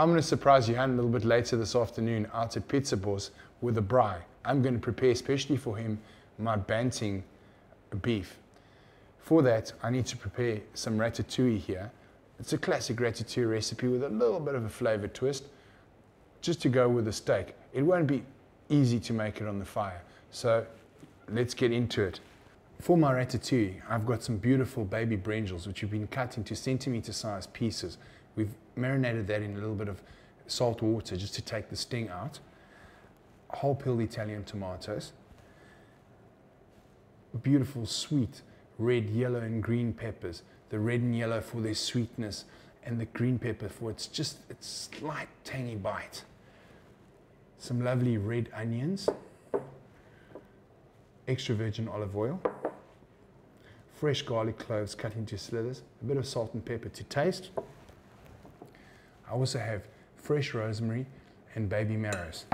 I'm going to surprise Johann a little bit later this afternoon out at Pizza Boss with a braai. I'm going to prepare especially for him my Banting Beef. For that, I need to prepare some ratatouille here. It's a classic ratatouille recipe with a little bit of a flavor twist, just to go with the steak. It won't be easy to make it on the fire, so let's get into it. For my ratatouille, I've got some beautiful baby brinjals which have been cut into centimeter-sized pieces. We've marinated that in a little bit of salt water just to take the sting out. Whole peeled Italian tomatoes. Beautiful sweet red, yellow and green peppers. The red and yellow for their sweetness and the green pepper for its slight tangy bite. Some lovely red onions. Extra virgin olive oil. Fresh garlic cloves cut into slithers. A bit of salt and pepper to taste. I also have fresh rosemary and baby marrows.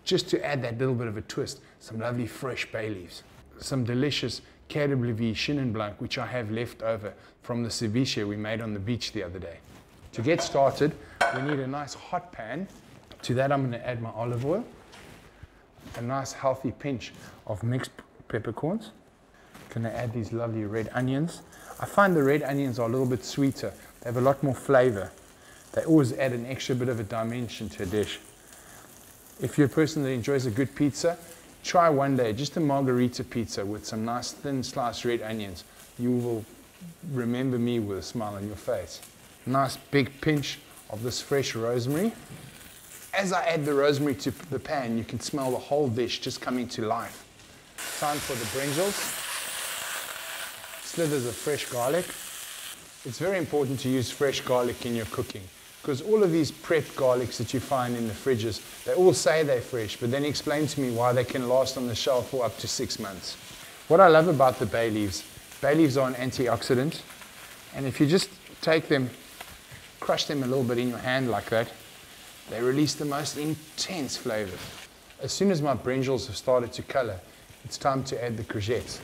Just to add that little bit of a twist, some lovely fresh bay leaves. Some delicious KWV Chenin Blanc, which I have left over from the ceviche we made on the beach the other day. To get started, we need a nice hot pan. To that, I'm going to add my olive oil, a nice healthy pinch of mixed peppercorns. I'm going to add these lovely red onions. I find the red onions are a little bit sweeter. They have a lot more flavor. They always add an extra bit of a dimension to a dish. If you're a person that enjoys a good pizza, try one day just a margarita pizza with some nice thin sliced red onions. You will remember me with a smile on your face. Nice big pinch of this fresh rosemary. As I add the rosemary to the pan, you can smell the whole dish just coming to life. Time for the brinjals. Slithers of fresh garlic. It's very important to use fresh garlic in your cooking, because all of these prepped garlics that you find in the fridges, they all say they're fresh, but then explain to me why they can last on the shelf for up to 6 months. What I love about the bay leaves are an antioxidant, and if you just take them, crush them a little bit in your hand like that, they release the most intense flavor. As soon as my brinjals have started to color, it's time to add the courgettes.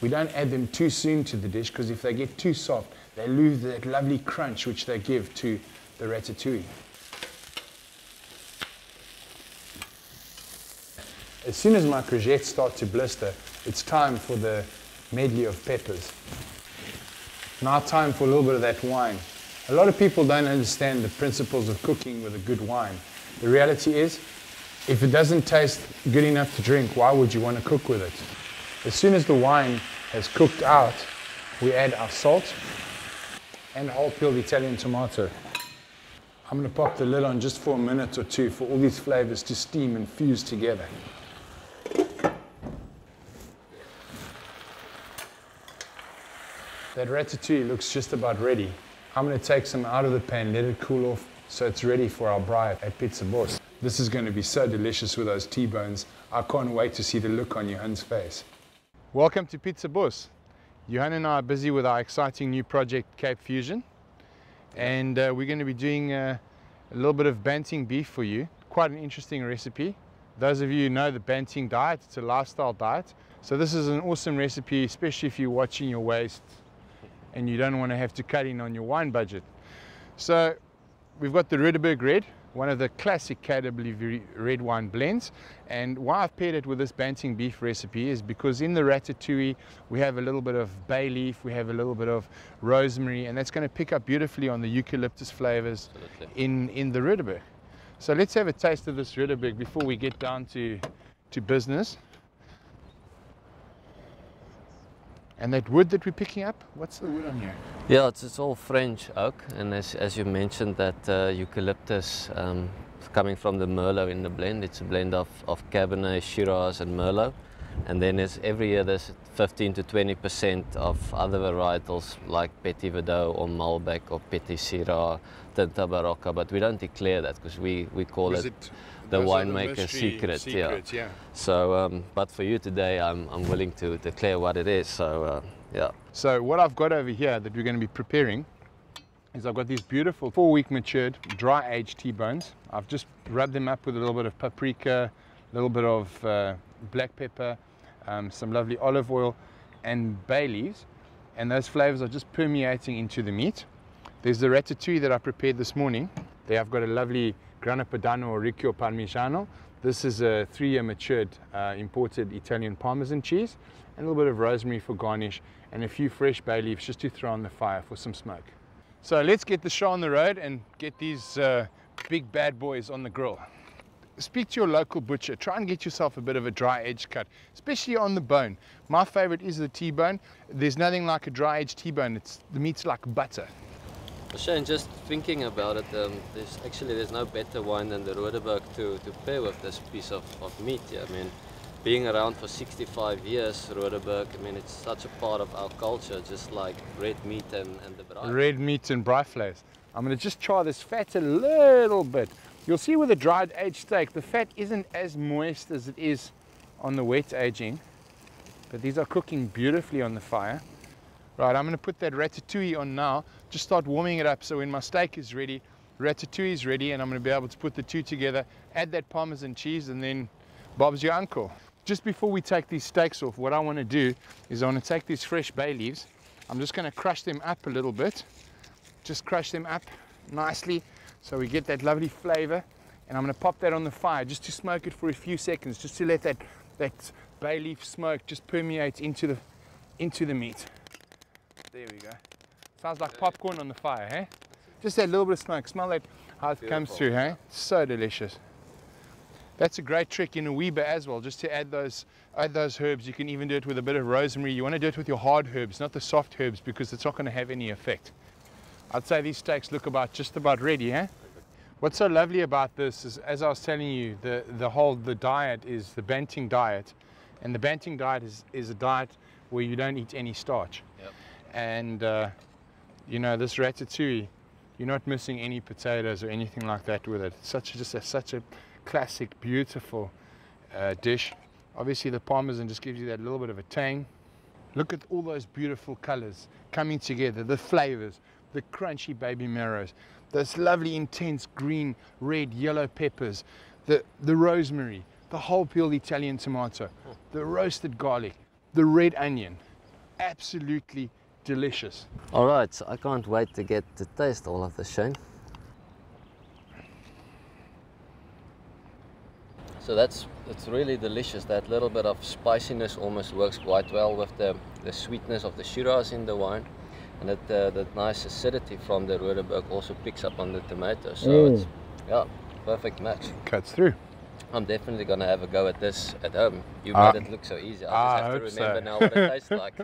We don't add them too soon to the dish, because if they get too soft, they lose that lovely crunch which they give to the ratatouille. As soon as my courgettes start to blister, it's time for the medley of peppers. Now time for a little bit of that wine. A lot of people don't understand the principles of cooking with a good wine. The reality is, if it doesn't taste good enough to drink, why would you want to cook with it? As soon as the wine has cooked out, we add our salt and whole peeled Italian tomato. I'm going to pop the lid on just for a minute or two for all these flavors to steam and fuse together. That ratatouille looks just about ready. I'm going to take some out of the pan, let it cool off, so it's ready for our braai at Pizza Boss. This is going to be so delicious with those T-bones. I can't wait to see the look on Johann's face. Welcome to Pizza Boss. Johann and I are busy with our exciting new project, Cape Fusion. And we're going to be doing a little bit of Banting Beef for you. Quite an interesting recipe. Those of you who know the Banting diet, it's a lifestyle diet. So this is an awesome recipe, especially if you're watching your waist and you don't want to have to cut in on your wine budget. So we've got the Roodeberg Red, one of the classic KWV red wine blends. And why I've paired it with this Banting Beef recipe is because in the ratatouille we have a little bit of bay leaf, we have a little bit of rosemary, and that's going to pick up beautifully on the eucalyptus flavors in the Roodeberg. So let's have a taste of this Roodeberg before we get down to business. And that wood that we're picking up, what's the wood on here? Yeah, it's all French oak, and as you mentioned, that eucalyptus coming from the Merlot in the blend. It's a blend of Cabernet, Shiraz and Merlot, and then every year there's 15 to 20% of other varietals like Petit Verdot or Malbec or Petit Syrah, Tinta Barocca, but we don't declare that because we call it the winemaker's secret. Yeah. So, but for you today, I'm willing to declare what it is. So, yeah. So what I've got over here that we're going to be preparing is I've got these beautiful 4-week matured, dry-aged T-bones. I've just rubbed them up with a little bit of paprika, a little bit of black pepper, some lovely olive oil, and bay leaves. And those flavors are just permeating into the meat. There's the ratatouille that I prepared this morning. There I've got a lovely Grana Padano or Riccio Parmigiano. This is a 3-year matured imported Italian Parmesan cheese, and a little bit of rosemary for garnish, and a few fresh bay leaves just to throw on the fire for some smoke. So let's get the show on the road and get these big bad boys on the grill. Speak to your local butcher. Try and get yourself a bit of a dry edge cut, especially on the bone. My favorite is the T-bone. There's nothing like a dry edge T-bone. The meat's like butter. Shane, just thinking about it, there's no better wine than the Roodeberg to pair with this piece of meat. Yeah? I mean, being around for 65 years, Roodeberg, I mean, it's such a part of our culture, just like red meat and the braai. Red meat and braai fillets. I'm going to just char this fat a little bit. You'll see with a dried aged steak, the fat isn't as moist as it is on the wet aging, but these are cooking beautifully on the fire. Right, I'm going to put that ratatouille on now. Just start warming it up, so when my steak is ready, ratatouille is ready, and I'm going to be able to put the two together, add that Parmesan cheese, and then Bob's your uncle. Just before we take these steaks off, what I want to do is I want to take these fresh bay leaves. I'm just going to crush them up a little bit. Just crush them up nicely so we get that lovely flavor, and I'm going to pop that on the fire just to smoke it for a few seconds, just to let that bay leaf smoke just permeate into the meat. There we go. Sounds like popcorn on the fire, hey? Just that little bit of smoke. Smell that, how it comes through, hey? So delicious. That's a great trick in a Weber as well, just to add those herbs. You can even do it with a bit of rosemary. You want to do it with your hard herbs, not the soft herbs, because it's not going to have any effect. I'd say these steaks look just about ready, eh? What's so lovely about this is, as I was telling you, the diet is the Banting diet, and the Banting diet is a diet where you don't eat any starch. Yep. And you know, this ratatouille, you're not missing any potatoes or anything like that with it. It's such a classic, beautiful dish. Obviously the Parmesan just gives you that little bit of a tang. Look at all those beautiful colors coming together, the flavors, the crunchy baby marrows, those lovely intense green, red, yellow peppers, the rosemary, the whole peeled Italian tomato, the roasted garlic, the red onion. Absolutely delicious. All right, so I can't wait to get to taste all of this, Shane. So it's really delicious. That little bit of spiciness almost works quite well with the sweetness of the Shiraz in the wine, and that nice acidity from the Roodeberg also picks up on the tomato. So it's, yeah, perfect match. Cuts through. I'm definitely gonna have a go at this at home. You made it look so easy. I just have to remember now what it tastes like.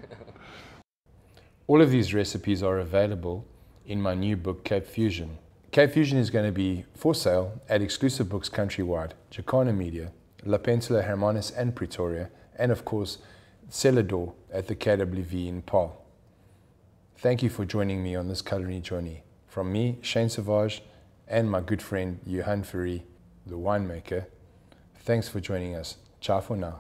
All of these recipes are available in my new book, Cape Fusion. Cape Fusion is going to be for sale at exclusive books countrywide, Jacana Media, Lapentola Hermanus and Pretoria, and of course, cellar door at the KWV in Paarl. Thank you for joining me on this culinary journey. From me, Shane Sauvage, and my good friend Johann Fourie, the winemaker. Thanks for joining us. Ciao for now.